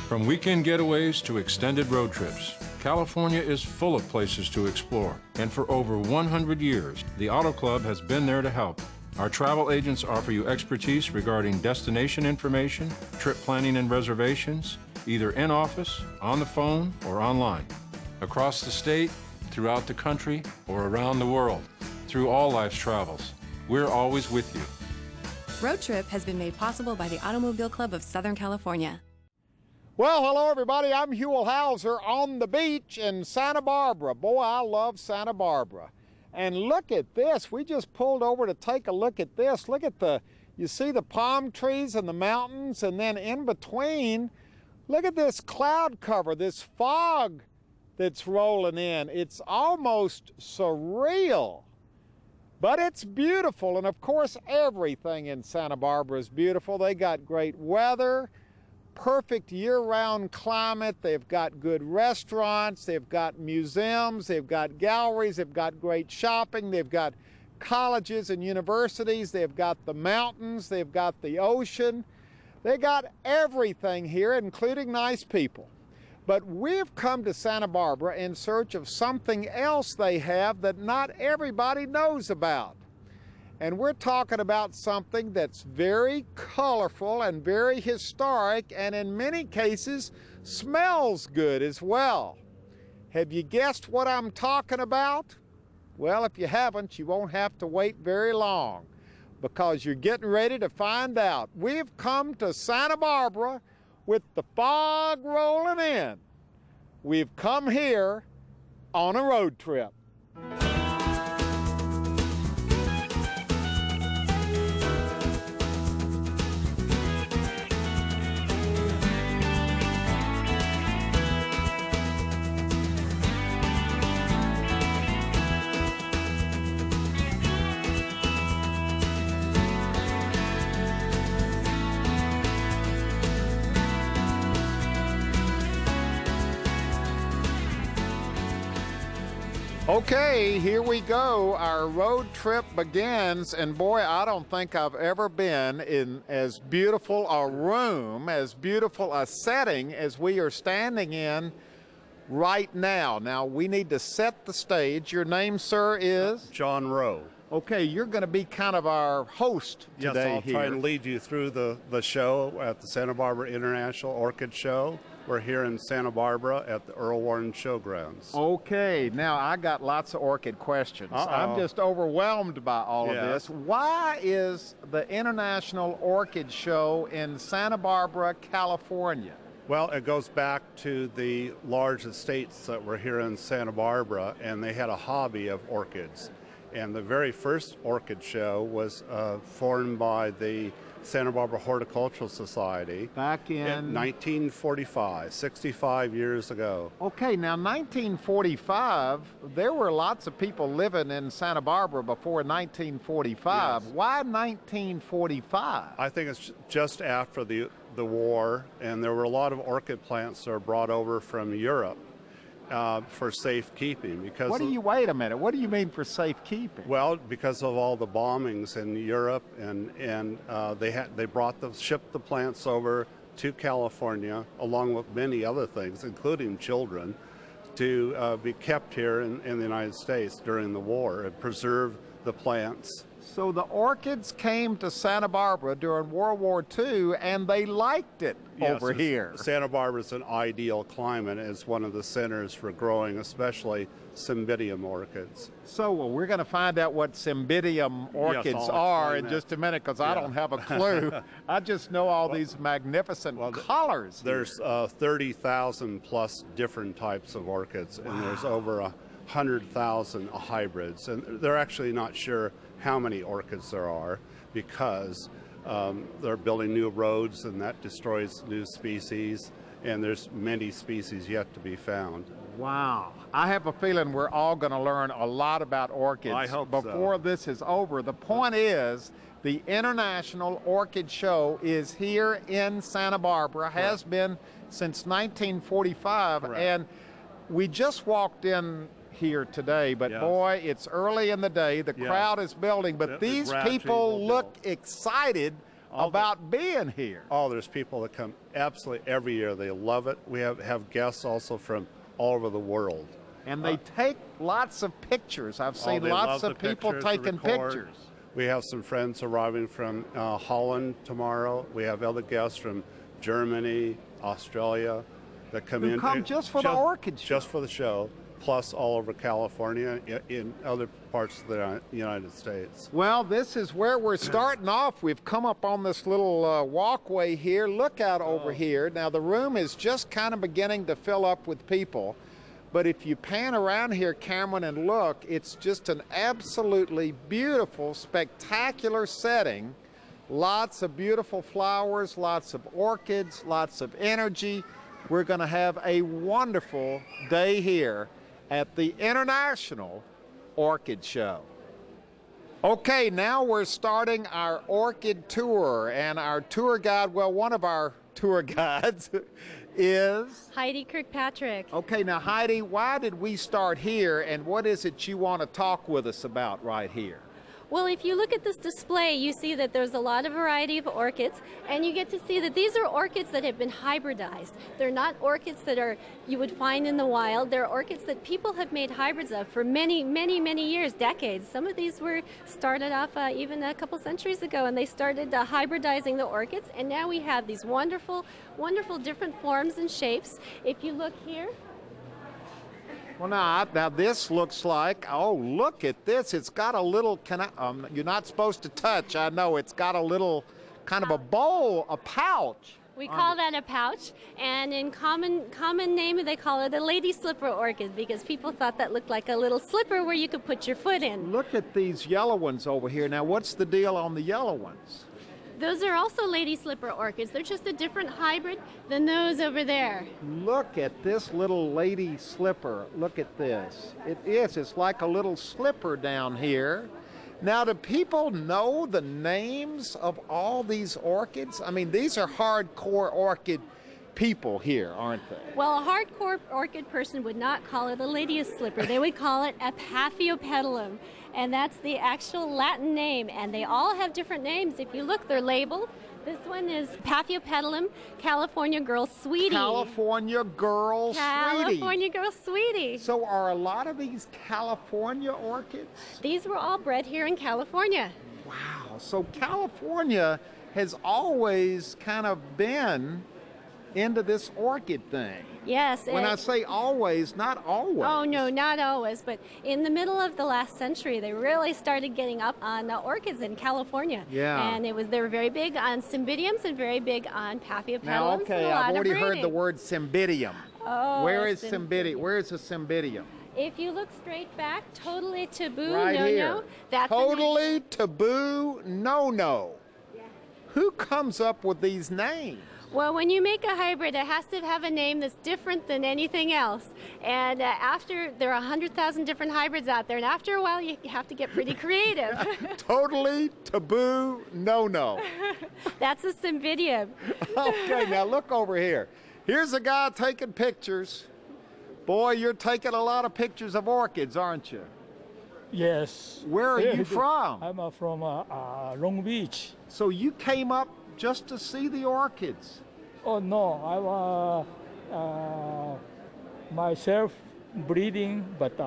From weekend getaways to extended road trips, California is full of places to explore. And for over 100 years, the Auto Club has been there to help. Our travel agents offer you expertise regarding destination information, trip planning and reservations, either in office, on the phone, or online. Across the state, throughout the country, or around the world, through all life's travels, we're always with you. Road Trip has been made possible by the Automobile Club of Southern California. Well, hello everybody, I'm Huell on the beach in Santa Barbara. Boy, I love Santa Barbara. And look at this, we just pulled over to take a look at this. Look at you see the palm trees and the mountains, and then in between, look at this cloud cover, this fog that's rolling in. It's almost surreal, but it's beautiful. And of course, everything in Santa Barbara is beautiful. They got great weather, perfect year-round climate. They've got good restaurants, they've got museums, they've got galleries, they've got great shopping, they've got colleges and universities, they've got the mountains, they've got the ocean. They got everything here, including nice people. But we've come to Santa Barbara in search of something else they have that not everybody knows about. And we're talking about something that's very colorful and very historic, and in many cases smells good as well. Have you guessed what I'm talking about? Well, if you haven't, you won't have to wait very long, because you're getting ready to find out. We've come to Santa Barbara with the fog rolling in. We've come here on a road trip. Okay, here we go. Our road trip begins, and boy, I don't think I've ever been in as beautiful a room, as beautiful a setting as we are standing in right now. Now, we need to set the stage. Your name, sir, is? John Rowe. Okay, you're going to be kind of our host today. Yes, I'll try and lead you through the show at the Santa Barbara International Orchid Show. We're here in Santa Barbara at the Earl Warren Showgrounds. Okay, now I got lots of orchid questions. I'm just overwhelmed by all of this. Why is the International Orchid Show in Santa Barbara, California? Well, it goes back to the large estates that were here in Santa Barbara, and they had a hobby of orchids. And the very first orchid show was formed by the Santa Barbara Horticultural Society back in 1945, 65 years ago. Okay, now 1945, there were lots of people living in Santa Barbara before 1945. Yes. Why 1945? I think it's just after the war, and there were a lot of orchid plants that were brought over from Europe for safekeeping. Because wait a minute, what do you mean for safekeeping? Well, because of all the bombings in Europe, and they shipped the plants over to California, along with many other things, including children, to be kept here in the United States during the war and preserve the plants. So the orchids came to Santa Barbara during World War II, and they liked it over here. Santa Barbara is an ideal climate. It's one of the centers for growing, especially Cymbidium orchids. So we're going to find out what Cymbidium orchids are in just a minute, because I don't have a clue. I just know all these magnificent colors. There's 30,000 plus different types of orchids, and there's over 100,000 hybrids. And they're actually not sure how many orchids there are, because they're building new roads, and that destroys new species, and there's many species yet to be found. Wow. I have a feeling we're all going to learn a lot about orchids I hope before this is over. The point is, the International Orchid Show is here in Santa Barbara, has been since 1945, and we just walked in here today, but boy, it's early in the day. The crowd is building, but these people look excited about being here. Oh, there's people that come absolutely every year. They love it. We have guests also from all over the world. And they take lots of pictures. I've seen they lots love of the people pictures, taking record. pictures. We have some friends arriving from Holland tomorrow. We have other guests from Germany, Australia that come Who in. come just for the orchid show. Just for the show, plus all over California, in other parts of the United States. Well, this is where we're starting off. We've come up on this little walkway here. Look out over here. Now, the room is just kind of beginning to fill up with people. But if you pan around here, Cameron, and look, it's just an absolutely beautiful, spectacular setting. Lots of beautiful flowers, lots of orchids, lots of energy. We're going to have a wonderful day here at the International Orchid Show. Okay, now we're starting our orchid tour, and our tour guide, well, one of our tour guides is Heidi Kirkpatrick. Okay, now Heidi, why did we start here, and what is it you want to talk with us about right here? Well, if you look at this display, you see that there's a lot of variety of orchids, and you get to see that these are orchids that have been hybridized. They're not orchids that you would find in the wild. They're orchids that people have made hybrids of for many, many, many years, decades. Some of these were started off even a couple centuries ago, and they started hybridizing the orchids, and now we have these wonderful, wonderful different forms and shapes. If you look here, well, now this looks like, oh, look at this. It's got a little, you're not supposed to touch, I know. It's got a little kind of a bowl, a pouch. We call that a pouch, and in common name they call it a lady slipper orchid because people thought that looked like a little slipper where you could put your foot in. Look at these yellow ones over here. Now, what's the deal on the yellow ones? Those are also lady slipper orchids. They're just a different hybrid than those over there. Look at this little lady slipper. Look at this. It is. It's like a little slipper down here. Now, do people know the names of all these orchids? I mean, these are hardcore orchid people here, aren't they? Well, a hardcore orchid person would not call it a lady slipper. They would call it a paphiopedilum. And that's the actual Latin name, and they all have different names. If you look, they're labeled. This one is Paphiopedilum California Girl Sweetie. California Girl Sweetie. California Girl Sweetie. So are a lot of these California orchids? These were all bred here in California. Wow. So California has always kind of been into this orchid thing. Yes. When I say always, not always. Oh, no, not always. But in the middle of the last century, they really started getting up on orchids in California. Yeah. And they were very big on cymbidiums and very big on paphiopedilums. Now, okay, I've already heard the word cymbidium. Oh, Where is cymbidium? Where is a cymbidium? If you look straight back, totally taboo, right no, here. no. That's totally taboo, no, no. Yeah. Who comes up with these names? Well, when you make a hybrid, it has to have a name that's different than anything else. And after, there are 100,000 different hybrids out there, and after a while, you have to get pretty creative. Totally taboo, no-no. That's a cymbidium. Okay, now look over here. Here's a guy taking pictures. Boy, you're taking a lot of pictures of orchids, aren't you? Yes. Where are you from? I'm from Long Beach. So you came up just to see the orchids? Oh no, I'm myself breeding, but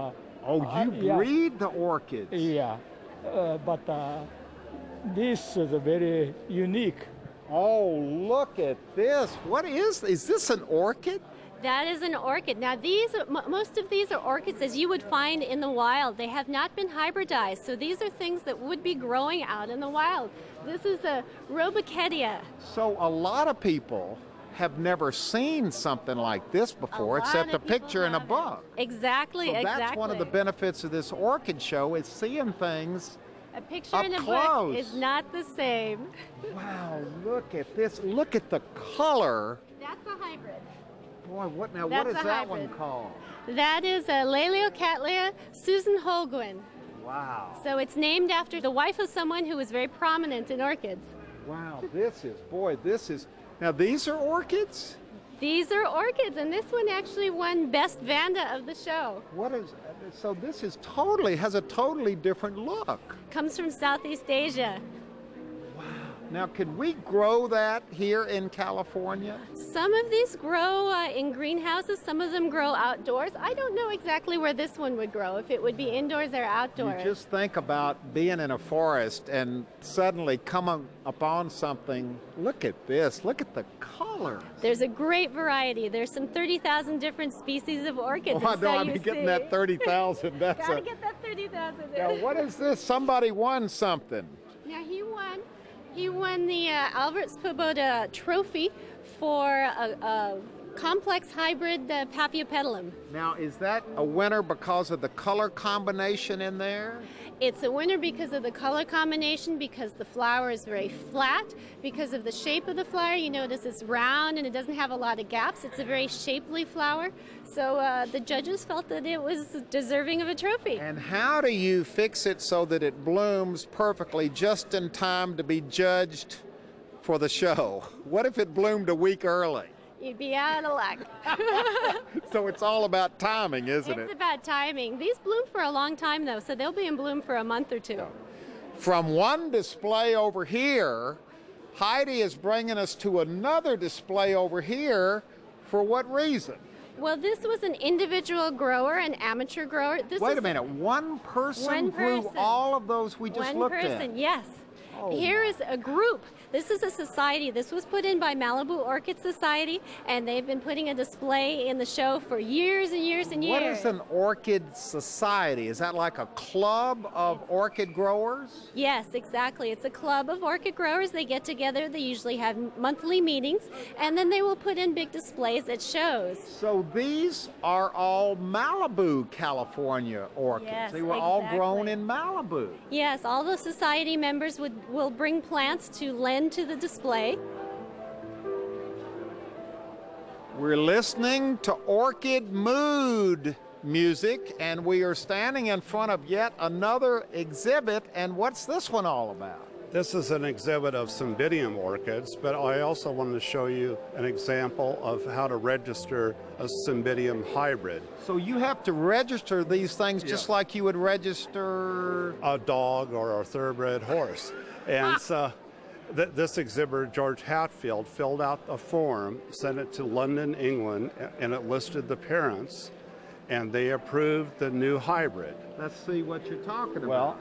oh, you breed the orchids? Yeah, but this is very unique. Oh, look at this! What is this? An orchid? That is an orchid. Now, most of these are orchids as you would find in the wild. They have not been hybridized, so these are things that would be growing out in the wild. This is a Rhobacetia. So a lot of people have never seen something like this before, except a picture in a book. Exactly, so exactly. That's one of the benefits of this orchid show, is seeing things a picture up in a close. book is not the same. Wow, look at this. Look at the color. That's a hybrid. Boy, what is that hybrid. one called? That is a Laeliocatlia Susan Holguin. Wow. So it's named after the wife of someone who was very prominent in orchids. Wow, this is, now these are orchids? These are orchids, and this one actually won Best Vanda of the show. So this is has a totally different look. Comes from Southeast Asia. Wow. Now, can we grow that here in California? Some of these grow in greenhouses, some of them grow outdoors. I don't know exactly where this one would grow, if it would be indoors or outdoors. You just think about being in a forest and suddenly coming upon something. Look at this, look at the color. There's a great variety. There's some 30,000 different species of orchids. Oh, I know, I'm getting that 30,000. That's Gotta get that 30,000. Now, what is this? Somebody won something. Now, he won the Albert Svoboda Trophy for a complex hybrid Paphiopedilum. Now, is that a winner because of the color combination in there? It's a winner because of the color combination, because the flower is very flat, because of the shape of the flower. You notice it's round and it doesn't have a lot of gaps. It's a very shapely flower. So the judges felt that it was deserving of a trophy. And how do you fix it so that it blooms perfectly just in time to be judged for the show? What if it bloomed a week early? You'd be out of luck. So it's all about timing, isn't it? It's about timing. These bloom for a long time, though, so they'll be in bloom for a month or two. From one display over here, Heidi is bringing us to another display over here. For what reason? Well, this was an individual grower, an amateur grower. Wait a minute, one person grew all of those we just looked at? One person, yes. Oh, here is a group. This is a society. This was put in by Malibu Orchid Society, and they've been putting a display in the show for years and years and years. What is an orchid society? Is that like a club of orchid growers? Yes, exactly. It's a club of orchid growers. They get together. They usually have monthly meetings, and then they will put in big displays at shows. So these are all Malibu, California orchids. Yes, they were all grown in Malibu. Yes, all the society members will bring plants to lend to the display. We're listening to orchid mood music, and we are standing in front of yet another exhibit. And what's this one all about? This is an exhibit of Cymbidium orchids, but I also wanted to show you an example of how to register a Cymbidium hybrid. So you have to register these things just like you would register a dog or a thoroughbred horse. And so this exhibitor, George Hatfield, filled out a form, sent it to London, England, and it listed the parents, and they approved the new hybrid. Let's see what you're talking about. Well,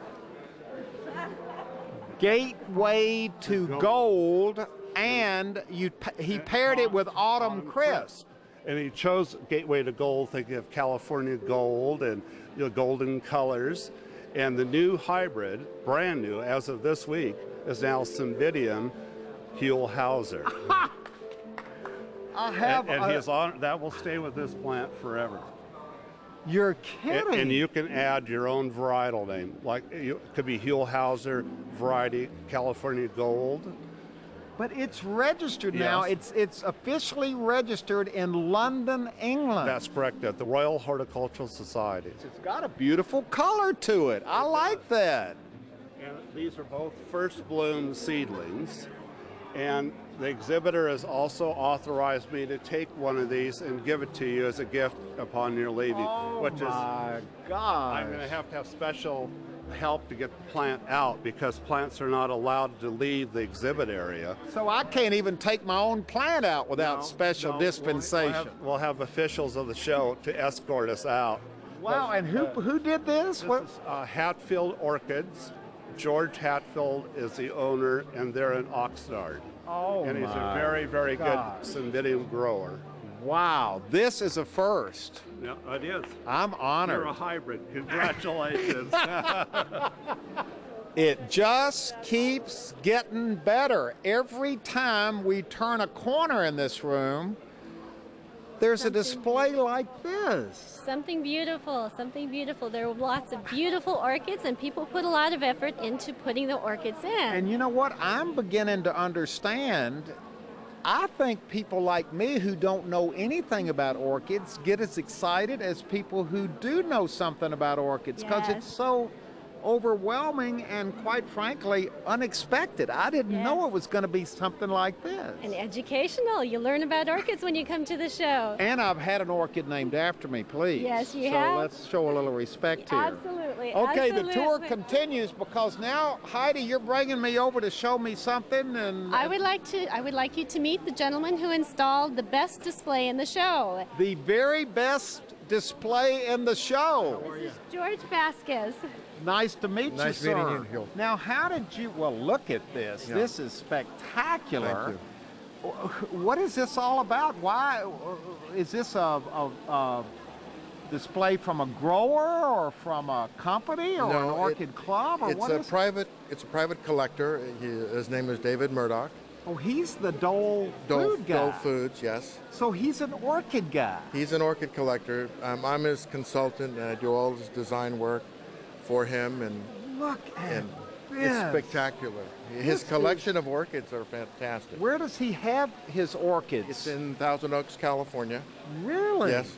Gateway to Gold, and he paired it with Autumn Crisp. And he chose Gateway to Gold, thinking of California gold and golden colors. And the new hybrid, brand new as of this week, is now Cymbidium Huell. I have and he is on, that will stay with this plant forever. You're kidding. And you can add your own varietal name. Like it could be Huell variety California Gold. But it's registered now. It's officially registered in London, England. That's correct, at the Royal Horticultural Society. It's got a beautiful color to it. I like that. And these are both first bloom seedlings. And the exhibitor has also authorized me to take one of these and give it to you as a gift upon your leaving. Oh, which my God. I'm going to have special help to get the plant out because plants are not allowed to leave the exhibit area. So I can't even take my own plant out without special dispensation. We'll have officials of the show to escort us out. Wow, and who did this? This is Hatfield Orchids. George Hatfield is the owner, and they're in Oxnard. Oh, and he's a very, very good Cymbidium grower. Wow, this is a first. Yeah, it is. I'm honored. You're a hybrid. Congratulations. It just keeps getting better. Every time we turn a corner in this room, there's a display like this. Something beautiful, something beautiful. There are lots of beautiful orchids, and people put a lot of effort into putting the orchids in. And you know what? I'm beginning to understand. I think people like me who don't know anything about orchids get as excited as people who do know something about orchids because it's so overwhelming and, quite frankly, unexpected. I didn't know it was going to be something like this. And educational. You learn about orchids when you come to the show. And I've had an orchid named after me, please. Yes, you have. So let's show a little respect here. Absolutely. Okay, absolutely. the tour continues because now, Heidi, you're bringing me over to show me something, and I would like you to meet the gentleman who installed the best display in the show. the very best display in the show. George Vasquez. Nice to meet you, Nice sir. meeting you, Huell. Now, how did you? Well, look at this. Yeah. This is spectacular. Thank What is this all about? Why is this a display from a grower or from a company or an orchid club or what is it? It's a private collector. His name is David Murdoch. Oh, he's the Dole food guy. Dole Foods, yes. So he's an orchid guy. He's an orchid collector. I'm his consultant, and I do all his design work for him. And Look at this. it's spectacular. His collection of orchids are fantastic. Where does he have his orchids? It's in Thousand Oaks, California. Really? Yes.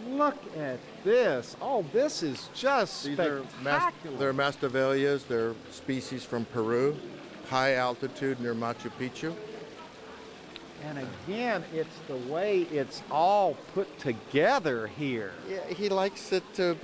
Look at this. Oh, this is just These spectacular. they're masdevallias. They're species from Peru, high altitude near Machu Picchu. And again, it's the way it's all put together here. Yeah, he likes it to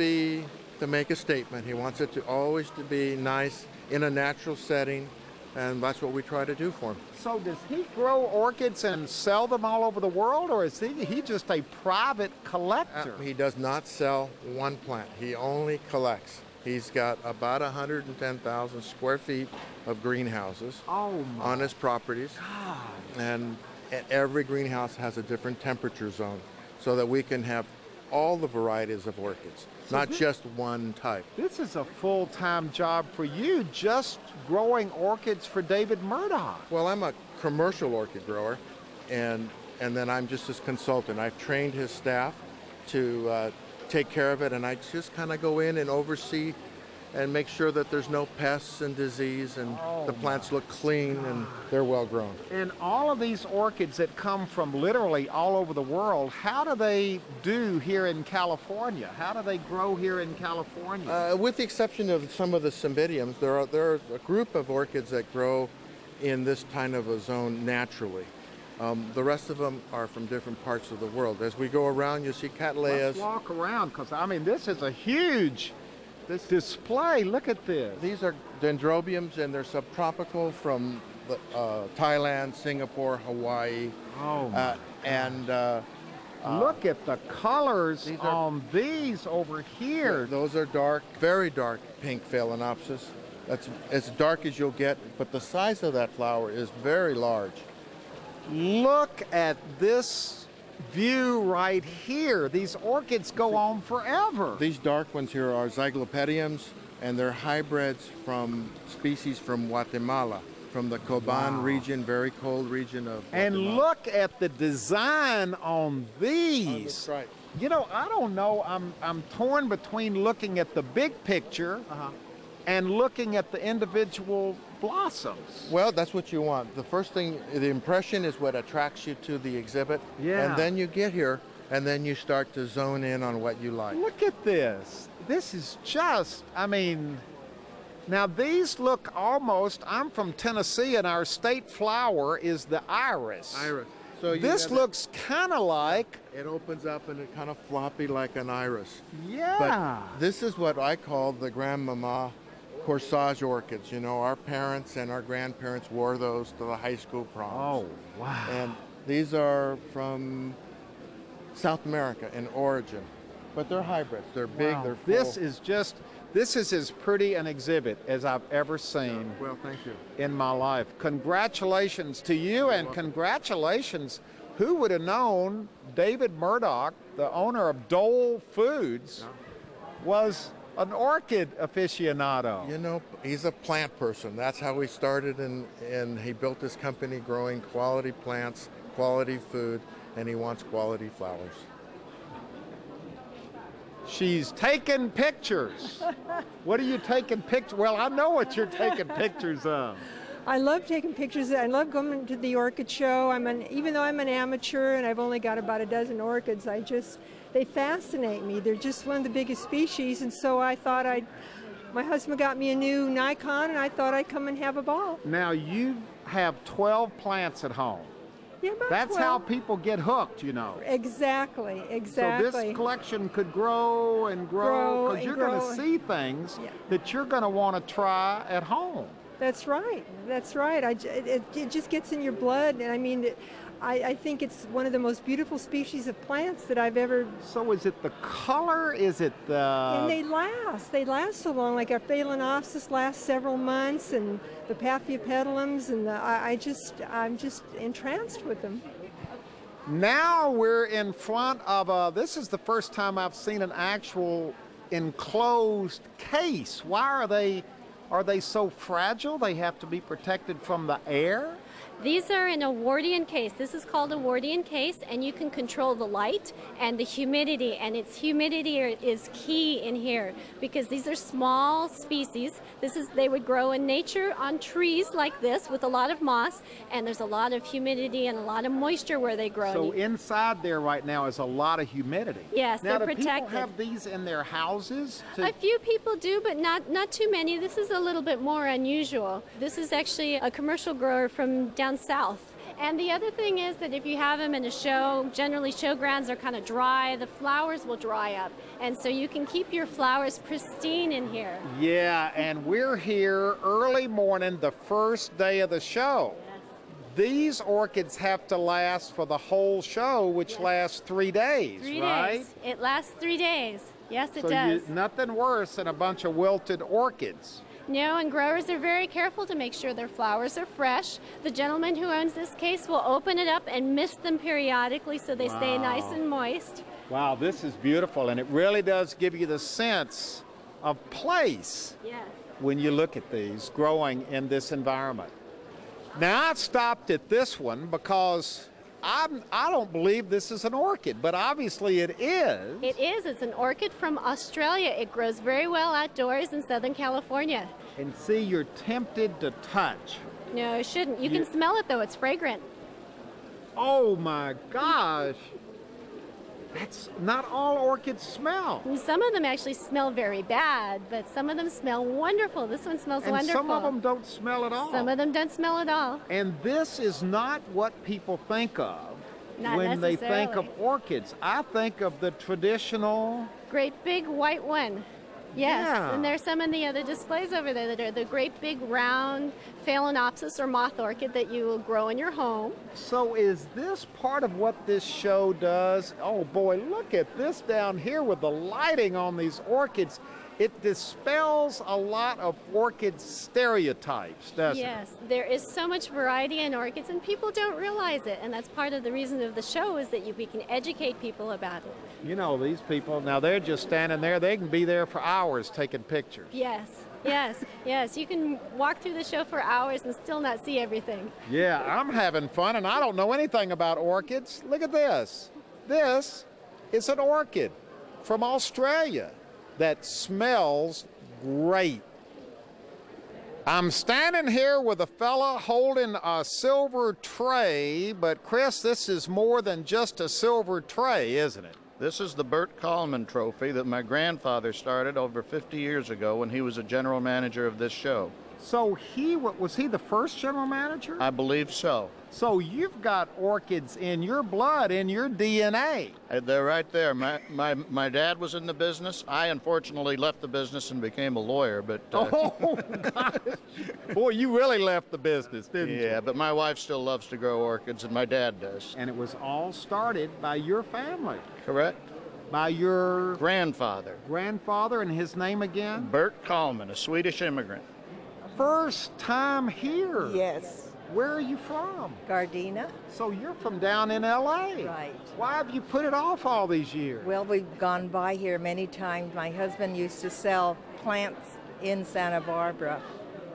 make a statement. He wants it to always to be nice in a natural setting, and that's what we try to do for him. So does he grow orchids and sell them all over the world, or is he just a private collector? He does not sell one plant. He only collects. He's got about 110,000 square feet of greenhouses on his properties. And every greenhouse has a different temperature zone so that we can have all the varieties of orchids, not just one type. This is a full-time job for you, just growing orchids for David Murdoch. Well, I'm a commercial orchid grower, and then I'm just his consultant. I've trained his staff to take care of it, and I just kind of go in and oversee and make sure that there's no pests and disease, and the plants look clean and they're well grown. And all of these orchids that come from literally all over the world, how do they do here in California? How do they grow here in California? With the exception of some of the cymbidiums, there are a group of orchids that grow in this kind of a zone naturally. The rest of them are from different parts of the world. As we go around, you see cattleyas. Let's walk around, because I mean, this is a huge display. Look at this. These are dendrobiums, and they're subtropical from Thailand, Singapore, Hawaii. Look at the colors on these over here. Those are dark, very dark pink phalaenopsis. That's as dark as you'll get, but the size of that flower is very large. Look at this view right here. These orchids go on forever. These dark ones here are zyglopediums, and they're hybrids from species from Guatemala, from the Coban region, very cold region of Guatemala. And look at the design on these. That's right. You know, I don't know. I'm torn between looking at the big picture and looking at the individual blossoms. Well, that's what you want. The first thing, the impression is what attracts you to the exhibit. Yeah. And then you get here, and then you start to zone in on what you like. Look at this. This is just, I mean, now these look almost, I'm from Tennessee, and our state flower is the iris. Iris. So this looks kind of like... It opens up and it's kind of floppy like an iris. Yeah. But this is what I call the grandmama corsage orchids. You know, our parents and our grandparents wore those to the high school proms. Oh, wow. And these are from South America in origin. But they're hybrids. They're big, they're full. This is as pretty an exhibit as I've ever seen. Well, thank you. In my life. Congratulations to you, and congratulations. Who would have known David Murdoch, the owner of Dole Foods, was an orchid aficionado? You know, he's a plant person. That's how he started, and he built his company growing quality plants, quality food, and he wants quality flowers. She's taking pictures. What are you taking pictures? Well, I know what you're taking pictures of. I love taking pictures. I love going to the orchid show. Even though I'm an amateur and I've only got about a dozen orchids, they fascinate me. They're just one of the biggest species, and so I thought I'd my husband got me a new Nikon, and I thought I'd come and have a ball. Now you have 12 plants at home. Yeah, about That's 12. how people get hooked, you know. Exactly. So this collection could grow and grow because you're going to see things that you're going to want to try at home. That's right. That's right. It just gets in your blood, and I mean, I think it's one of the most beautiful species of plants that I've ever. So is it the color? Is it the? And they last. They last so long. Like our Phalaenopsis lasts several months, and the Paphiopedilums, and I'm just entranced with them. Now we're in front of this is the first time I've seen an actual enclosed case. Why are they? Are they so fragile? They have to be protected from the air? These are in a Wardian case. This is called a Wardian case, and you can control the light and the humidity, and its humidity is key in here because these are small species. They would grow in nature on trees like this with a lot of moss, and there's a lot of humidity and a lot of moisture where they grow. So inside there right now is a lot of humidity. Yes, now, they're protected. Now, do people have these in their houses? A few people do, but not too many. This is a little bit more unusual. This is actually a commercial grower from down south. And the other thing is that if you have them in a show, generally showgrounds are kind of dry, the flowers will dry up. And so you can keep your flowers pristine in here. Yeah, and we're here early morning, the first day of the show. Yes. These orchids have to last for the whole show, which lasts 3 days, right? 3 days. It lasts 3 days. Yes, it does. So nothing worse than a bunch of wilted orchids. No, and growers are very careful to make sure their flowers are fresh. The gentleman who owns this case will open it up and mist them periodically so they stay nice and moist. Wow, this is beautiful, and it really does give you the sense of place when you look at these growing in this environment. Now, I stopped at this one because I don't believe this is an orchid, but obviously it is. It is. It's an orchid from Australia. It grows very well outdoors in Southern California. And see, you're tempted to touch. No, you shouldn't. You can smell it, though. It's fragrant. Oh, my gosh. That's not all orchids smell. And some of them actually smell very bad, but some of them smell wonderful. This one smells wonderful. And some of them don't smell at all. Some of them don't smell at all. And this is not what people think of when they think of orchids. I think of the traditional... Great big white one. Yes, and there's some in the other displays over there that are the great big round Phalaenopsis or moth orchid that you will grow in your home. So is this part of what this show does? Oh boy, look at this down here with the lighting on these orchids. It dispels a lot of orchid stereotypes, doesn't it? Yes, there is so much variety in orchids and people don't realize it, and that's part of the reason of the show is that we can educate people about it. You know, these people, now they're just standing there, they can be there for hours taking pictures. Yes, yes, yes, you can walk through the show for hours and still not see everything. Yeah, I'm having fun and I don't know anything about orchids. Look at this. This is an orchid from Australia that smells great. I'm standing here with a fella holding a silver tray, but Chris, this is more than just a silver tray, isn't it? This is the Bert Kallman Trophy that my grandfather started over 50 years ago when he was a general manager of this show. So was he the first general manager? I believe so. So you've got orchids in your blood, in your DNA. They're right there. My dad was in the business. I unfortunately left the business and became a lawyer, but... Oh, gosh. Boy, you really left the business, didn't you? Yeah, but my wife still loves to grow orchids, and my dad does. And it was all started by your family. Correct. By your... Grandfather. Grandfather, and his name again? Bert Kallman, a Swedish immigrant. First time here. Yes. Where are you from? Gardena. So you're from down in L.A. Right. Why have you put it off all these years? Well, we've gone by here many times. My husband used to sell plants in Santa Barbara,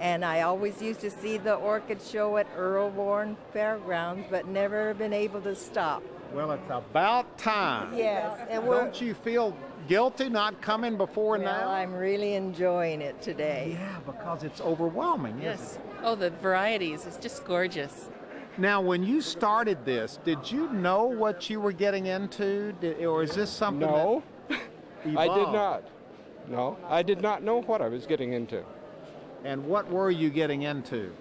and I always used to see the orchid show at Earl Warren Fairgrounds, but never been able to stop. Well, it's about time. Yes. And don't you feel guilty not coming before now? Well, I'm really enjoying it today. Yeah, because it's overwhelming, yes. Isn't it? Oh, the varieties. It's just gorgeous. Now, when you started this, did you know what you were getting into? Or is this something No, I did not. No, I did not know what I was getting into. And what were you getting into?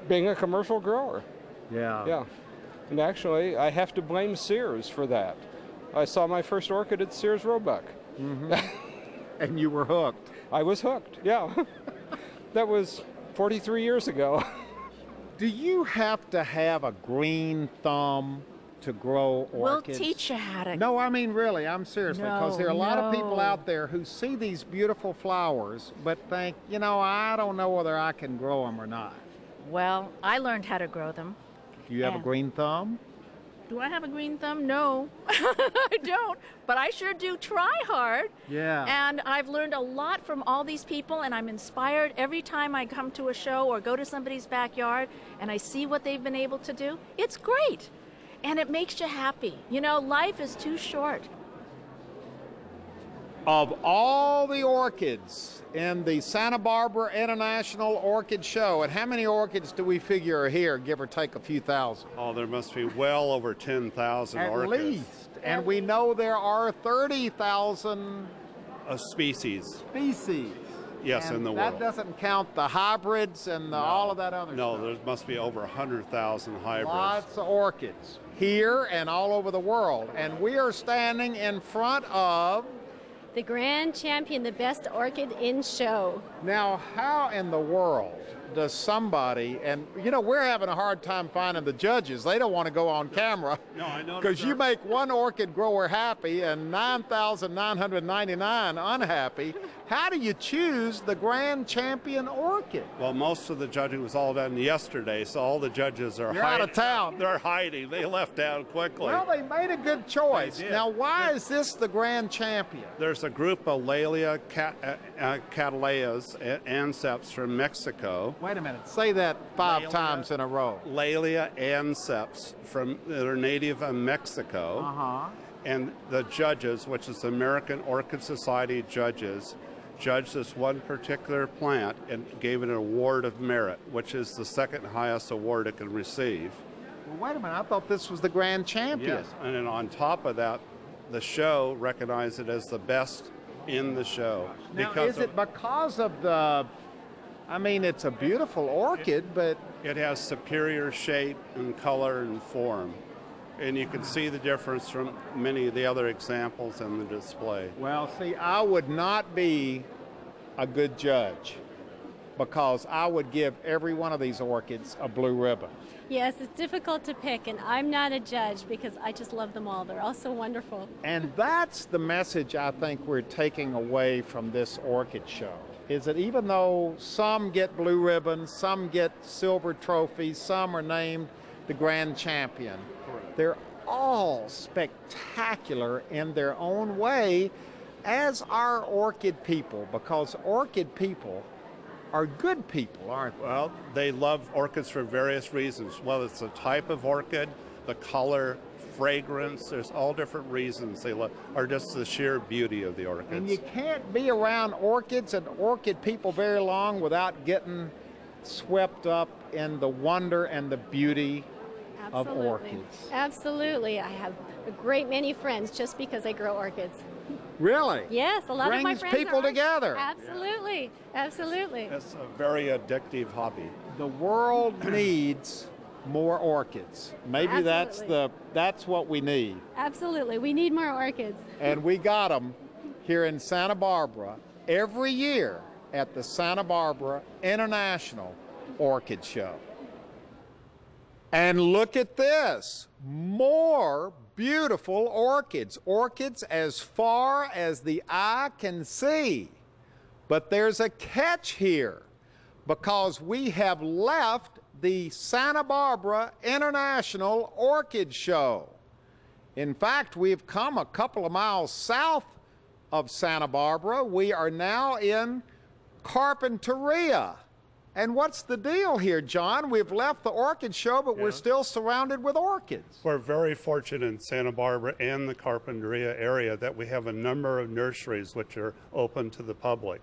Being a commercial grower. Yeah. Yeah. And actually, I have to blame Sears for that. I saw my first orchid at Sears Roebuck. Mm-hmm. And you were hooked. I was hooked, yeah. That was 43 years ago. Do you have to have a green thumb to grow orchids? We'll teach you how to. No, I mean really, I'm serious, because there are a lot of people no. out there who see these beautiful flowers but think, you know, I don't know whether I can grow them or not. Well, I learned how to grow them. Do you have a green thumb? Do I have a green thumb? No, I don't. But I sure do try hard. Yeah. And I've learned a lot from all these people, and I'm inspired every time I come to a show or go to somebody's backyard and I see what they've been able to do. It's great. And it makes you happy. You know, life is too short. Of all the orchids in the Santa Barbara International Orchid Show, and how many orchids do we figure are here, give or take a few thousand? Oh, there must be well over 10,000 orchids. At least. And we know there are 30,000 species. Species. Yes, and in the that world. doesn't count the hybrids and all of that other stuff. No, there must be over 100,000 hybrids. Lots of orchids here and all over the world. And we are standing in front of the grand champion, the best orchid in show. Now, how in the world does somebody, and you know, we're having a hard time finding the judges. They don't want to go on camera. No, I know. Because you make one orchid grower happy and 9,999 unhappy. How do you choose the grand champion orchid? Well, most of the judging was all done yesterday, so all the judges are You're out of town. They're hiding. They left town quickly. Well, they made a good choice. Now, why is this the grand champion? There's a group of Laelia cataleas anceps from Mexico. Wait a minute. Say that five times in a row. Laelia anceps that are native of Mexico. Uh-huh. And the judges, which is the American Orchid Society judges, judged this one particular plant and gave it an award of merit, which is the second highest award it can receive. Well, wait a minute. I thought this was the grand champion. Yes, and then on top of that, the show recognized it as the best in the show. Now, is it because of the, I mean, it's a beautiful orchid, but it has superior shape and color and form. And you can see the difference from many of the other examples in the display. Well, see, I would not be a good judge because I would give every one of these orchids a blue ribbon. Yes, it's difficult to pick, and I'm not a judge because I just love them all. They're all so wonderful. And that's the message I think we're taking away from this orchid show, is that even though some get blue ribbons, some get silver trophies, some are named the grand champion, they're all spectacular in their own way, as are orchid people, because orchid people are good people, aren't they? Well, they love orchids for various reasons. Whether it's the type of orchid, the color, fragrance, there's all different reasons they love, or just the sheer beauty of the orchids. And you can't be around orchids and orchid people very long without getting swept up in the wonder and the beauty of orchids. Absolutely. I have a great many friends just because I grow orchids. Really? Yes, a lot of my friends brings people together. Absolutely. Absolutely. It's a very addictive hobby. The world needs more orchids. Maybe that's what we need. Absolutely. We need more orchids. And we got them here in Santa Barbara every year at the Santa Barbara International Orchid Show. And look at this, more beautiful orchids, orchids as far as the eye can see. But there's a catch here, because we have left the Santa Barbara International Orchid Show. In fact, we've come a couple of miles south of Santa Barbara. We are now in Carpinteria. And what's the deal here, John? We've left the orchid show, but we're still surrounded with orchids. We're very fortunate in Santa Barbara and the Carpinteria area that we have a number of nurseries which are open to the public.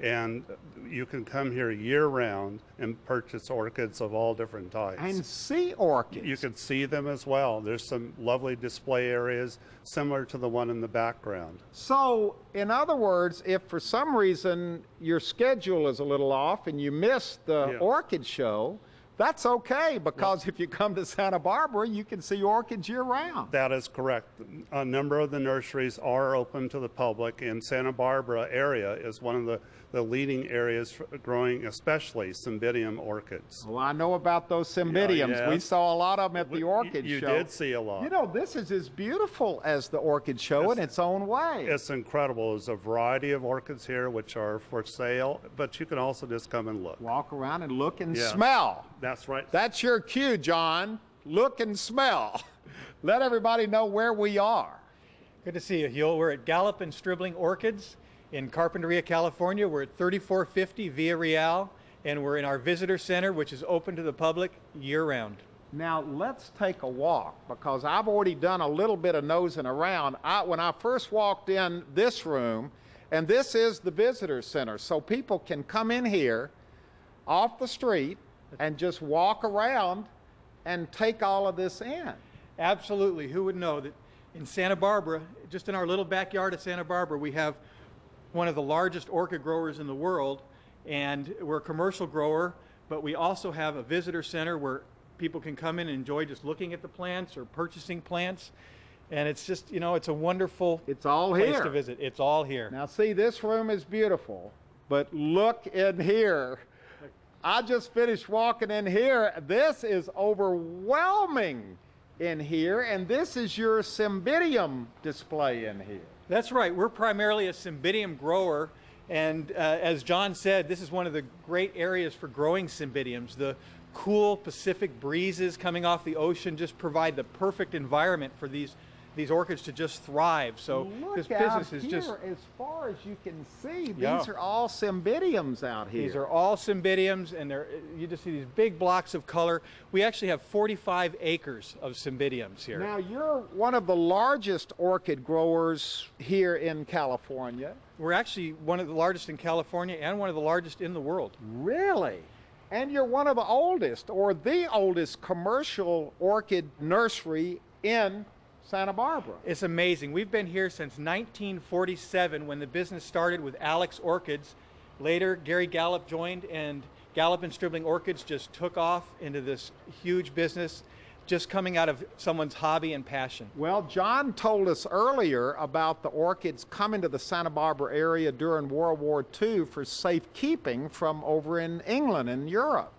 And you can come here year-round and purchase orchids of all different types. And see orchids. You can see them as well. There's some lovely display areas similar to the one in the background. So, in other words, if for some reason your schedule is a little off and you miss the orchid show, that's okay, because if you come to Santa Barbara, you can see orchids year-round. That is correct. A number of the nurseries are open to the public, and Santa Barbara area is one of the leading areas for growing especially Cymbidium orchids. Well, I know about those Cymbidiums. Yeah. We saw a lot of them at the orchid show. You did see a lot. You know, this is as beautiful as the orchid show in its own way. It's incredible. There's a variety of orchids here which are for sale, but you can also just come and look. Walk around and look and smell. That's right. That's your cue, John. Look and smell. Let everybody know where we are. Good to see you, Huell. We're at Gallup and Stribling Orchids in Carpinteria, California. We're at 3450 Via Real, and we're in our visitor center, which is open to the public year-round. Now, let's take a walk, because I've already done a little bit of nosing around. When I first walked in this room, and this is the visitor center, so people can come in here off the street and just walk around and take all of this in. Absolutely. Who would know that in Santa Barbara, just in our little backyard of Santa Barbara, we have one of the largest orchid growers in the world, and we're a commercial grower, but we also have a visitor center where people can come in and enjoy just looking at the plants or purchasing plants. And it's just, you know, it's a wonderful place to visit. It's all here. Now see, this room is beautiful, but look in here. I just finished walking in here. This is overwhelming in here, and this is your Cymbidium display in here. That's right. We're primarily a Cymbidium grower, and as John said, this is one of the great areas for growing Cymbidiums. The cool Pacific breezes coming off the ocean just provide the perfect environment for these orchids to just thrive. So this business is just, as far as you can see, these are all Cymbidiums out here. These are all Cymbidiums, and you just see these big blocks of color. We actually have 45 acres of Cymbidiums here. Now, you're one of the largest orchid growers here in California. We're actually one of the largest in California and one of the largest in the world. Really? And you're one of the oldest, or the oldest, commercial orchid nursery in Santa Barbara. It's amazing. We've been here since 1947 when the business started with Alex Orchids. Later, Gary Gallup joined, and Gallup and Stribling Orchids just took off into this huge business, just coming out of someone's hobby and passion. Well, John told us earlier about the orchids coming to the Santa Barbara area during World War II for safekeeping from over in England and Europe.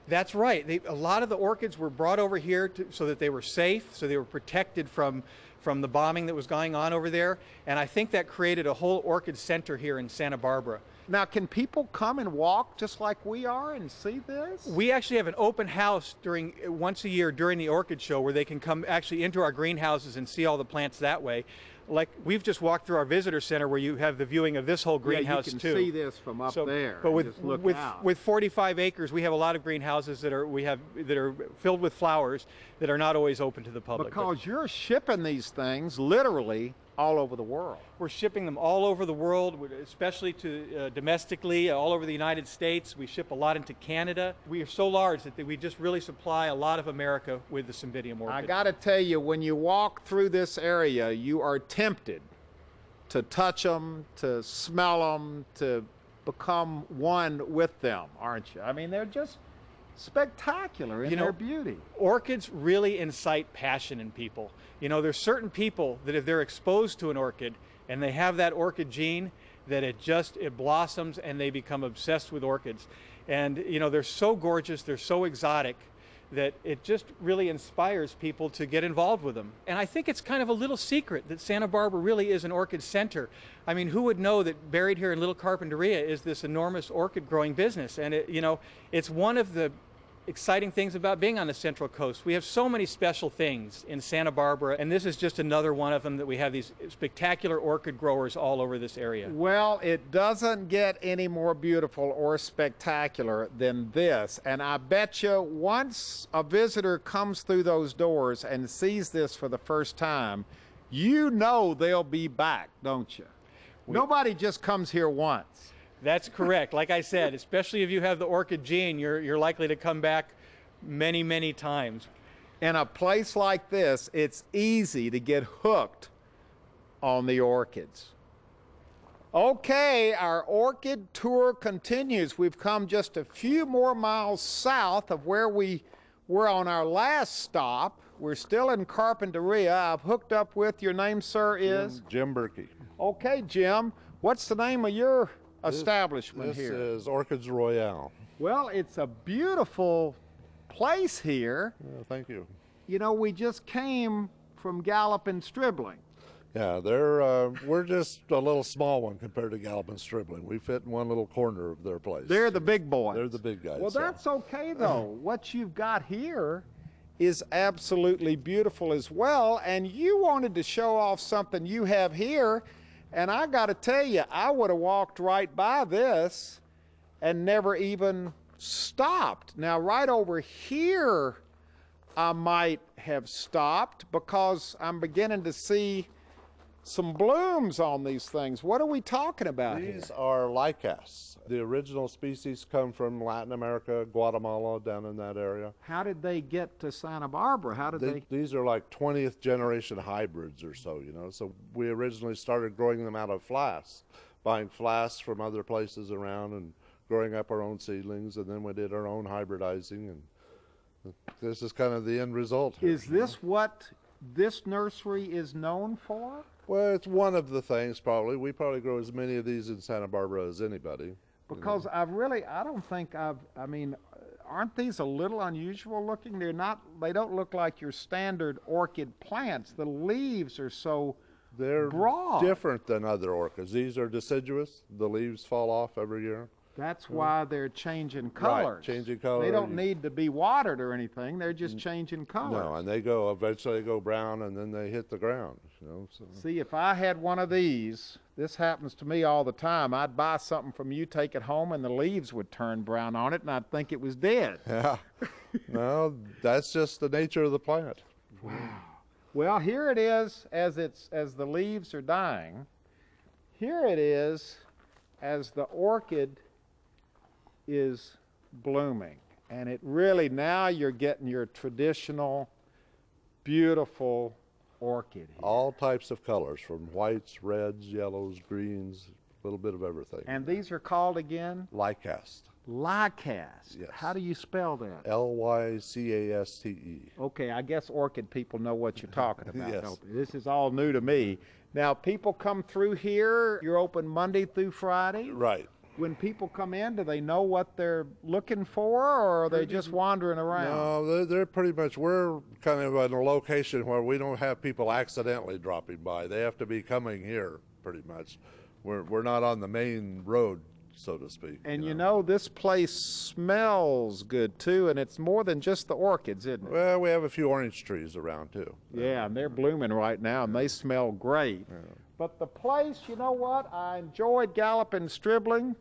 That's right. A lot of the orchids were brought over here so that they were safe, so they were protected from the bombing that was going on over there. And I think that created a whole orchid center here in Santa Barbara. Now, can people come and walk just like we are and see this? We actually have an open house once a year during the orchid show where they can come actually into our greenhouses and see all the plants that way. Like, we've just walked through our visitor center where you have the viewing of this whole greenhouse too. You can see this from up there. But with 45 acres, we have a lot of greenhouses that are filled with flowers that are not always open to the public. Because you're shipping these things literally all over the world. We're shipping them all over the world, especially to domestically, all over the United States. We ship a lot into Canada. We are so large that we just really supply a lot of America with the Cymbidium orchid. I got to tell you, when you walk through this area, you are tempted to touch them, to smell them, to become one with them, aren't you? I mean, they're just spectacular in their beauty. Orchids really incite passion in people. You know, there's certain people that if they're exposed to an orchid and they have that orchid gene, that it blossoms and they become obsessed with orchids. And, you know, they're so gorgeous, they're so exotic, that it just really inspires people to get involved with them. And I think it's kind of a little secret that Santa Barbara really is an orchid center. I mean, who would know that buried here in Little Carpinteria is this enormous orchid growing business? And it's one of the exciting things about being on the Central Coast. We have so many special things in Santa Barbara, and this is just another one of them, that we have these spectacular orchid growers all over this area. Well, it doesn't get any more beautiful or spectacular than this. And I bet you once a visitor comes through those doors and sees this for the first time, you know they'll be back, don't you? Nobody just comes here once. That's correct. Like I said, especially if you have the orchid gene, you're likely to come back many, many times. In a place like this, it's easy to get hooked on the orchids. Okay, our orchid tour continues. We've come just a few more miles south of where we were on our last stop. We're still in Carpinteria. I've hooked up with, your name, sir, is? Jim Berkey. Okay, Jim. What's the name of your establishment here? This is Orchids Royale. Well, it's a beautiful place here. Thank you. You know, we just came from Gallup and Stribling. Yeah, we're just a little small one compared to Gallup and Stribling. We fit in one little corner of their place. They're the big boys. They're the big guys. Well, that's okay, though. What you've got here is absolutely beautiful as well, and you wanted to show off something you have here, and I got to tell you, I would have walked right by this and never even stopped. Now, right over here, I might have stopped because I'm beginning to see some blooms on these things. What are we talking about here? These are lichas. The original species come from Latin America, Guatemala, down in that area. How did they get to Santa Barbara? How did they? These are like 20th generation hybrids or so, you know. So we originally started growing them out of flasks, buying flasks from other places around and growing up our own seedlings, and then we did our own hybridizing, and this is kind of the end result here. Is this what this nursery is known for? Well, it's one of the things, probably. We probably grow as many of these in Santa Barbara as anybody. Because I don't think I mean, aren't these a little unusual looking? They don't look like your standard orchid plants. The leaves are so broad. They're different than other orchids. These are deciduous. The leaves fall off every year. That's why they're changing colors. Right, changing color. They don't need to be watered or anything. They're just changing color. No, and eventually they go brown, and then they hit the ground. You know, so. See, if I had one of these, this happens to me all the time. I'd buy something from you, take it home, and the leaves would turn brown on it, and I'd think it was dead. Yeah. No, that's just the nature of the plant. Wow. Well, here it is as the leaves are dying. Here it is as the orchid is blooming, and it really, now you're getting your traditional beautiful orchid here. All types of colors, from whites, reds, yellows, greens, a little bit of everything. And these are called again? Lycast. Lycast. Yes. How do you spell that? Lycaste. Okay, I guess orchid people know what you're talking about. Yes. This is all new to me. Now, people come through here, you're open Monday through Friday? Right. When people come in, do they know what they're looking for, or are they just wandering around? No, they're pretty much, we're kind of in a location where we don't have people accidentally dropping by. They have to be coming here, pretty much. We're not on the main road, so to speak. And you know, this place smells good, too, and it's more than just the orchids, isn't it? Well, we have a few orange trees around, too. Yeah, and they're blooming right now, and they smell great. Yeah. But the place, you know what? I enjoyed Gallup and Stribling,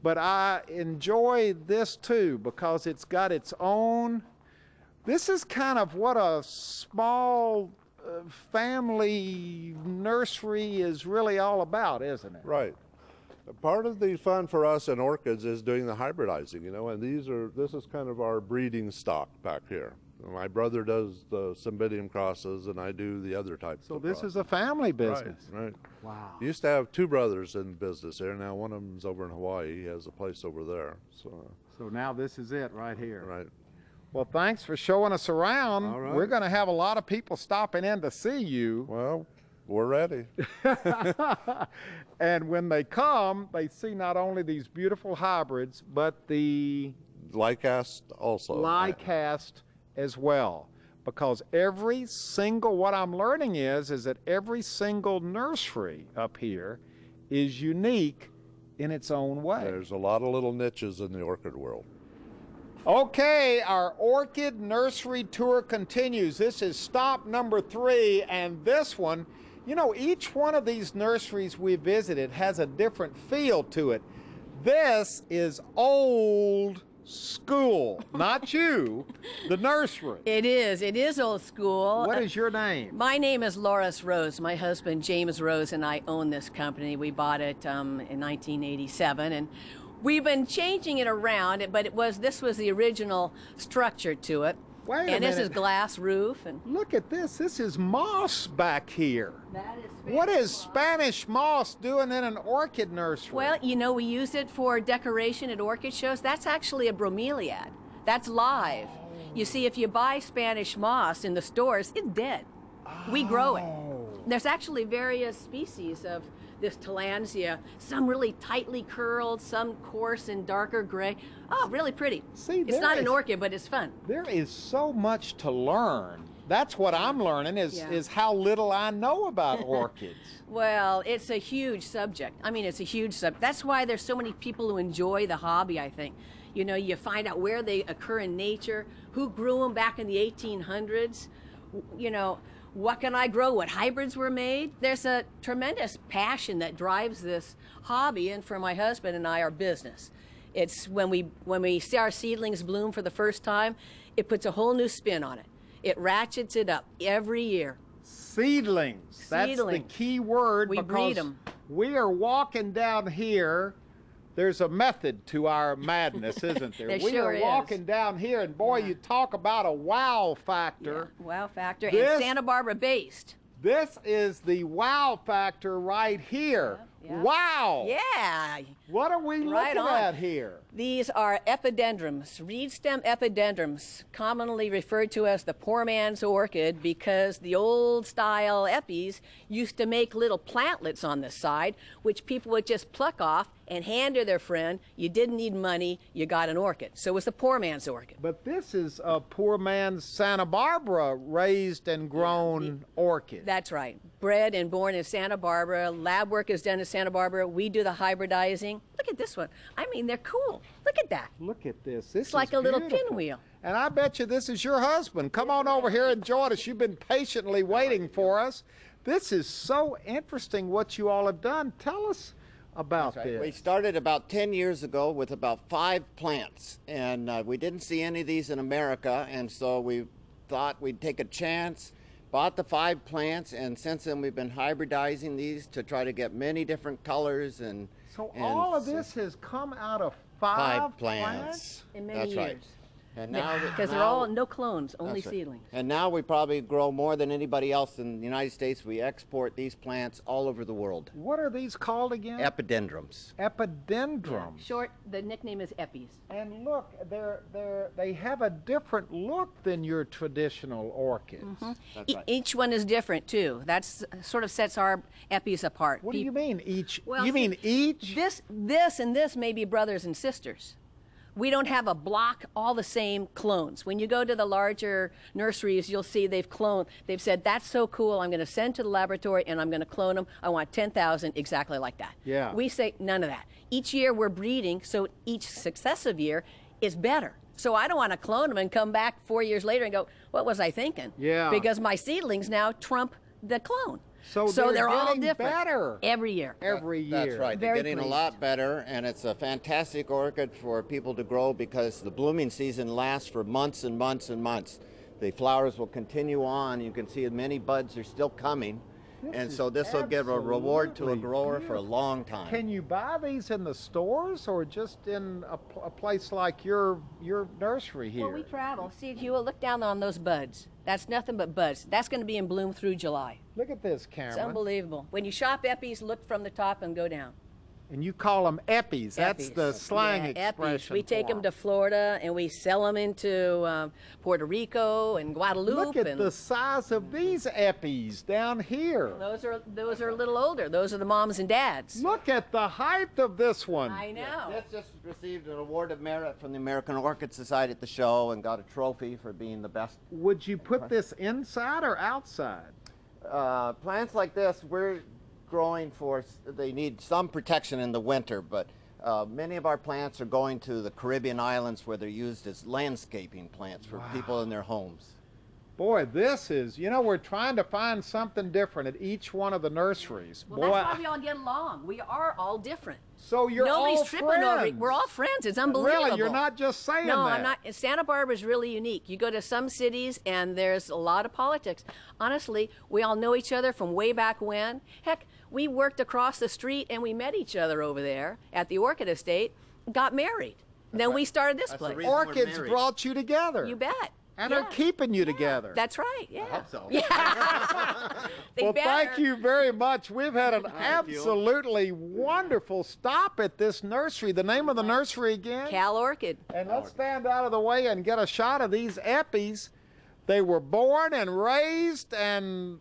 but I enjoy this too because it's got its own. This is kind of what a small family nursery is really all about, isn't it? Right. Part of the fun for us in orchids is doing the hybridizing, you know, and this is kind of our breeding stock back here. My brother does the Cymbidium crosses, and I do the other types of crosses. So this is a family business. Right. Wow. Used to have two brothers in business here. Now one of them's over in Hawaii. He has a place over there. So now this is it right here. Right. Well, thanks for showing us around. All right. We're going to have a lot of people stopping in to see you. Well, we're ready. And when they come, they see not only these beautiful hybrids, but the Lycast also. Lycast as well, because every single, what I'm learning is that every single nursery up here is unique in its own way. There's a lot of little niches in the orchid world. Okay, our orchid nursery tour continues. This is stop number 3, and this one, you know, each one of these nurseries we visited has a different feel to it. This is old school, not you, the nursery. It is old school. What is your name? My name is Loris Rose. My husband, James Rose, and I own this company. We bought it in 1987, and we've been changing it around, but this was the original structure to it. Wait a minute. And this is glass roof. And look at this. This is moss back here. That is what is Spanish moss doing in an orchid nursery? Well, you know, we use it for decoration at orchid shows. That's actually a bromeliad. That's live. You see, if you buy Spanish moss in the stores, it's dead. We grow it. There's actually various species of this tillandsia, some really tightly curled, some coarse and darker gray. Oh, really pretty. See, it's not an orchid, but it's fun. There is so much to learn. That's what I'm learning is how little I know about orchids. Well, it's a huge subject. I mean, it's a huge subject. That's why there's so many people who enjoy the hobby, I think. You know, you find out where they occur in nature, who grew them back in the 1800s, you know, what can I grow? What hybrids were made? There's a tremendous passion that drives this hobby, and for my husband and I, our business. It's when we see our seedlings bloom for the first time, it puts a whole new spin on it. It ratchets it up every year. Seedlings. That's the key word. We breed them. We are walking down here. There's a method to our madness, isn't there? We are walking down here, and boy, you talk about a wow factor. Yeah, wow factor, and Santa Barbara based. This is the wow factor right here. Yeah. Wow! Yeah. What are we looking at here? These are epidendrums, reed stem epidendrums, commonly referred to as the poor man's orchid because the old style epis used to make little plantlets on the side, which people would just pluck off and hand to their friend. You didn't need money, you got an orchid. So it was the poor man's orchid. But this is a poor man's Santa Barbara raised and grown orchid. That's right. Bred and born in Santa Barbara. Lab work is done in Santa Barbara. We do the hybridizing. Look at this one. I mean, they're cool. Look at that. Look at this. This is like a little pinwheel. And I bet you this is your husband. Come on over here and join us. You've been patiently waiting for us. This is so interesting what you all have done. Tell us about this. We started about 10 years ago with about 5 plants, and we didn't see any of these in America, and so we thought we'd take a chance, bought the 5 plants, and since then we've been hybridizing these to try to get many different colors. And all of this has come out of 5 plants? In many years. Right. And now, because they're all no clones, only seedlings. And now we probably grow more than anybody else in the United States. We export these plants all over the world. What are these called again? Epidendrums. Epidendrums. Yeah. Short, the nickname is epis. And look, they have a different look than your traditional orchids. Mm-hmm. That's right. Each one is different too. That's sort of sets our epis apart. What do you mean each? Well, you mean each? This and this may be brothers and sisters. We don't have a block, all the same clones. When you go to the larger nurseries, you'll see they've said, that's so cool, I'm going to send to the laboratory and I'm going to clone them. I want 10,000 exactly like that. Yeah. We say none of that. Each year we're breeding, so each successive year is better. So I don't want to clone them and come back 4 years later and go, what was I thinking? Yeah. Because my seedlings now trump the clone. So they're all getting different. better Every year. Every year. That's right. They're getting a lot better, and it's a fantastic orchid for people to grow because the blooming season lasts for months and months and months. The flowers will continue on. You can see many buds are still coming. And so this will give a reward to a grower for a long time. Can you buy these in the stores or just in a place like your nursery here? Well, we travel. See, Huell, look down on those buds. That's nothing but buds. That's going to be in bloom through July. Look at this, Cameron. It's unbelievable. When you shop epis, look from the top and go down. And you call them epis. That's the slang expression. Epis. We take them to Florida and we sell them into Puerto Rico and Guadalupe. Look at the size of these epis down here. Those are a little older. Those are the moms and dads. Look at the height of this one. I know. This just received an award of merit from the American Orchid Society at the show and got a trophy for being the best. Would you put this inside or outside? Plants like this, we're growing they need some protection in the winter, but many of our plants are going to the Caribbean islands where they're used as landscaping plants for people in their homes. Boy, this is, you know, we're trying to find something different at each one of the nurseries. Well, Boy, that's why we all get along. We are all different. So you're Nobody's all tripping friends. over it. We're all friends. It's unbelievable. Really, you're not just saying no, that. I'm not. Santa Barbara is really unique. You go to some cities and there's a lot of politics. Honestly, we all know each other from way back when. Heck, we worked across the street and we met each other over there at the Orchid Estate, got married. Then we started this place. Orchids brought you together. You bet. And they're keeping you together. That's right, yeah. I hope so. Yeah. Well, thank you very much. We've had an absolutely wonderful stop at this nursery. The name of the nursery again? Cal-Orchid. And let's stand out of the way and get a shot of these epis. They were born and raised and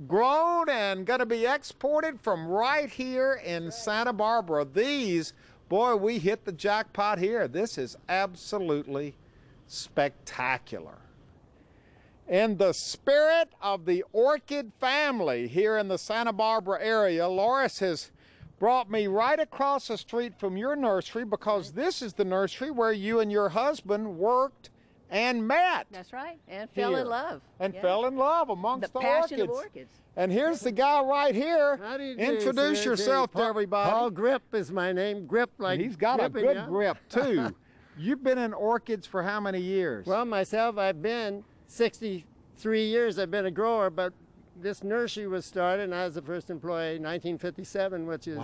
grown and going to be exported from right here in Santa Barbara. These, boy, we hit the jackpot here. This is absolutely spectacular. In the spirit of the orchid family here in the Santa Barbara area, Loris has brought me right across the street from your nursery because this is the nursery where you and your husband worked and met. That's right, and fell in love. And fell in love amongst the passion orchids. of orchids. And here's the guy right here. How do you do? Introduce yourself to everybody. Paul Grip is my name. Grip like He's got gripping, a good yeah. grip, too. You've been in orchids for how many years? Well, myself, I've been 63 years. I've been a grower, but this nursery was started, and I was the first employee in 1957, which is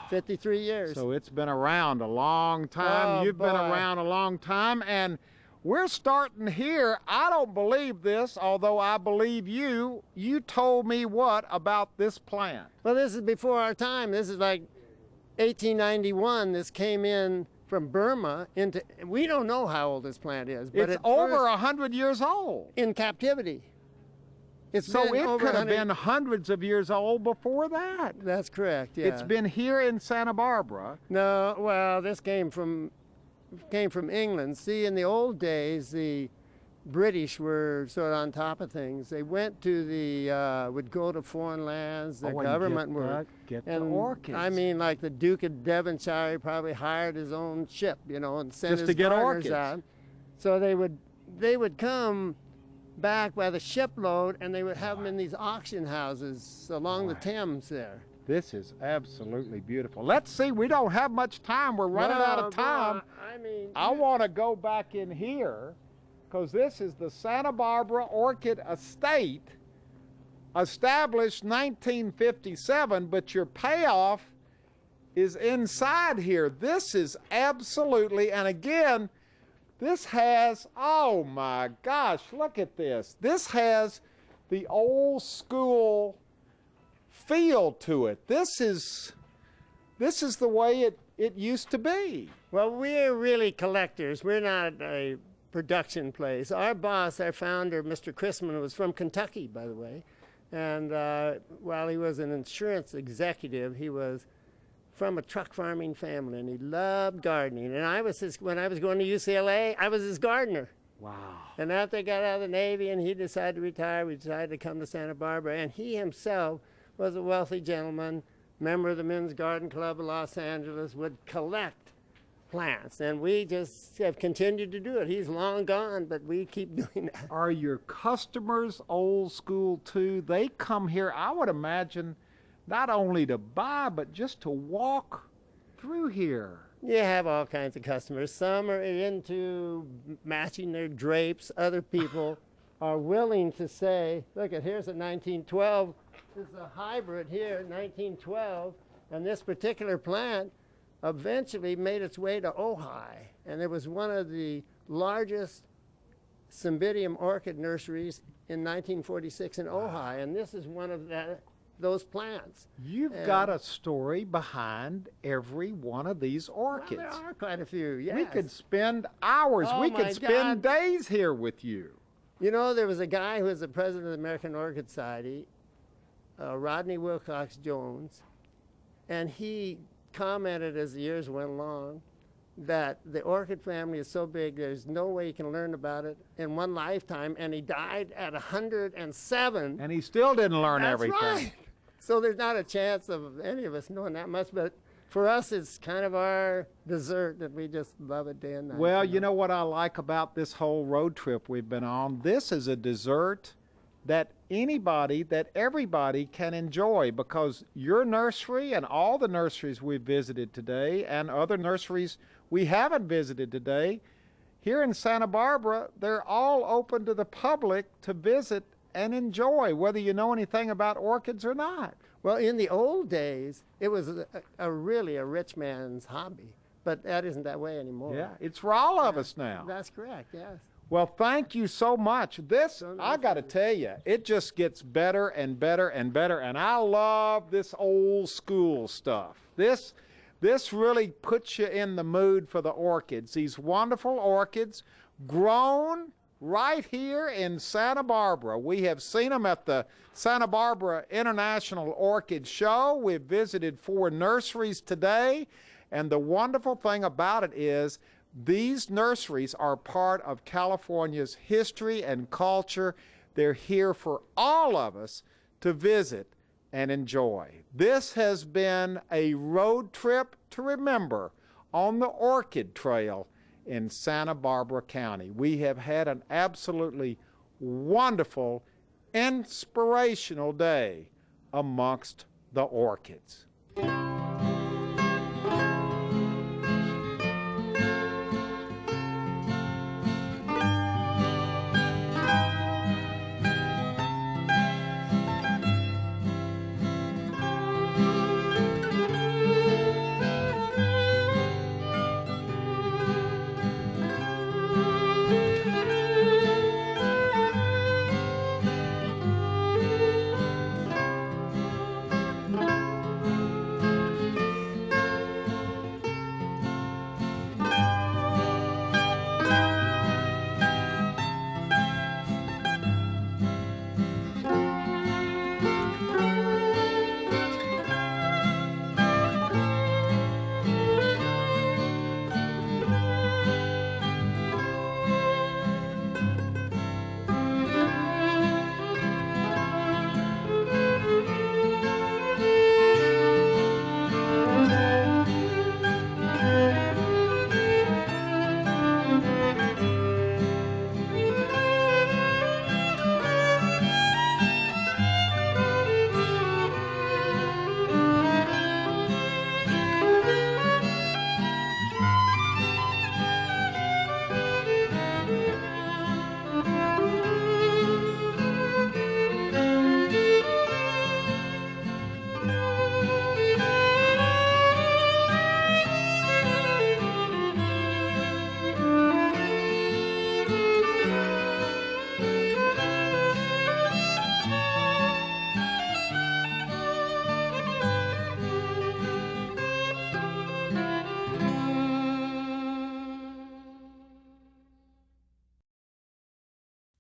53 years. So it's been around a long time. Oh, You've been boy. around a long time, and we're starting here. I don't believe this, although I believe you. You told me what about this plant? Well, this is before our time. This is like 1891. This came in from Burma into, we don't know how old this plant is. But It's over 100 years old. In captivity. So been it over could have 100 been hundreds of years old before that. That's correct, yeah. It's been here in Santa Barbara. No, well, this came from England. See, in the old days, the British were sort of on top of things. They went to would go to foreign lands. Their government were. Get the and orchids. I mean, like the Duke of Devonshire probably hired his own ship, you know, and sent Just his to get gardeners orchids. out. So they would come back by the shipload, and they would have them in these auction houses along the Thames there. This is absolutely beautiful. Let's see, we don't have much time. We're running out of time. I want to go back in here because this is the Santa Barbara Orchid Estate, established 1957, but your payoff is inside here. This is absolutely, and again, this has, oh my gosh, look at this. This has the old school feel to it. This is the way it used to be. Well, we're really collectors. We're not a production place. Our boss, our founder, Mr. Chrisman, was from Kentucky, by the way. And while he was an insurance executive, he was from a truck farming family, and he loved gardening. And when I was going to UCLA, I was his gardener. Wow. And after I got out of the Navy and he decided to retire, we decided to come to Santa Barbara. And he himself was a wealthy gentleman, member of the Men's Garden Club of Los Angeles, would collect plants. And we just have continued to do it. He's long gone, but we keep doing that. Are your customers old school too? They come here, I would imagine, not only to buy, but just to walk through here. You have all kinds of customers. Some are into matching their drapes. Other people are willing to say, look, here's a 1912. This is a hybrid here, 1912. And this particular plant eventually made its way to Ojai. And it was one of the largest Cymbidium orchid nurseries in 1946 in Ojai. And this is one of those plants. You've got a story behind every one of these orchids. Well, there are quite a few, yes. We could spend hours, Oh we my could spend God. days here with you. You know, there was a guy who was the president of the American Orchid Society, Rodney Wilcox Jones, and he commented as the years went along that the orchid family is so big there's no way you can learn about it in one lifetime, and he died at 107. And he still didn't learn That's everything. Right. So there's not a chance of any of us knowing that much, but For us, it's kind of our dessert that we just love it day and night. Well, you know what I like about this whole road trip we've been on? This is a dessert that everybody can enjoy, because your nursery and all the nurseries we've visited today and other nurseries we haven't visited today, here in Santa Barbara, they're all open to the public to visit and enjoy, whether you know anything about orchids or not. Well, in the old days, it was really a rich man's hobby, but that isn't that way anymore. Yeah, it's for all of us now. That's correct, yes. Well, thank you so much. This, I got to tell you, it just gets better and better and better, and I love this old school stuff. This really puts you in the mood for the orchids. These wonderful orchids grown right here in Santa Barbara. We have seen them at the Santa Barbara International Orchid Show. We've visited 4 nurseries today, and the wonderful thing about it is these nurseries are part of California's history and culture. They're here for all of us to visit and enjoy. This has been a road trip to remember on the Orchid Trail in Santa Barbara County. We have had an absolutely wonderful, inspirational day amongst the orchids.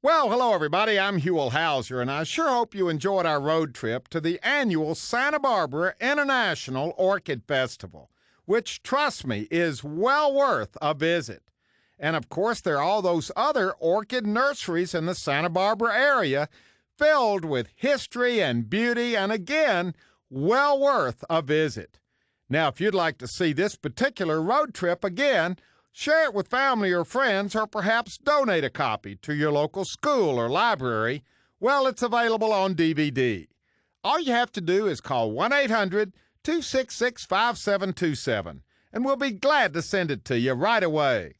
Well, hello everybody, I'm Huell Hauser, and I sure hope you enjoyed our road trip to the annual Santa Barbara International Orchid Festival, which, trust me, is well worth a visit. And of course, there are all those other orchid nurseries in the Santa Barbara area filled with history and beauty, and again, well worth a visit. Now, if you'd like to see this particular road trip again, share it with family or friends, or perhaps donate a copy to your local school or library. Well, it's available on DVD. All you have to do is call 1-800-266-5727, and we'll be glad to send it to you right away.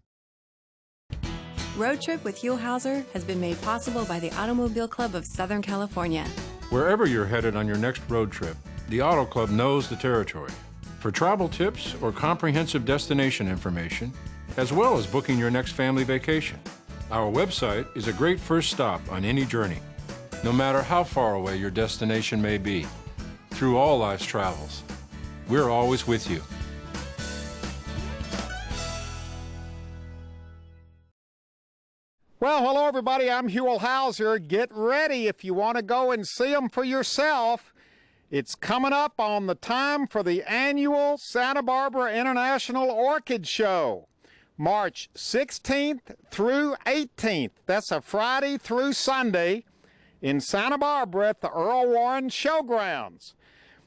Road Trip with Huell Hauser has been made possible by the Automobile Club of Southern California. Wherever you're headed on your next road trip, the Auto Club knows the territory. For travel tips or comprehensive destination information, as well as booking your next family vacation, our website is a great first stop on any journey, no matter how far away your destination may be. Through all life's travels, we're always with you. Well, hello everybody, I'm Huell Hauser. Get ready if you want to go and see them for yourself. It's coming up on the time for the annual Santa Barbara International Orchid Show. March 16th through 18th. That's a Friday through Sunday in Santa Barbara at the Earl Warren Showgrounds.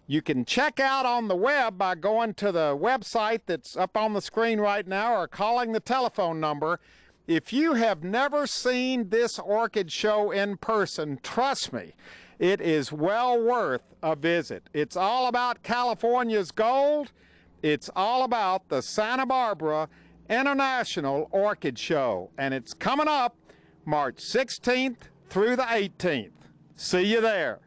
You can check out on the web by going to the website that's up on the screen right now or calling the telephone number. If you have never seen this orchid show in person, trust me, it is well worth a visit. It's all about California's gold. It's all about the Santa Barbara International Orchid Show, and it's coming up March 16th through the 18th. See you there.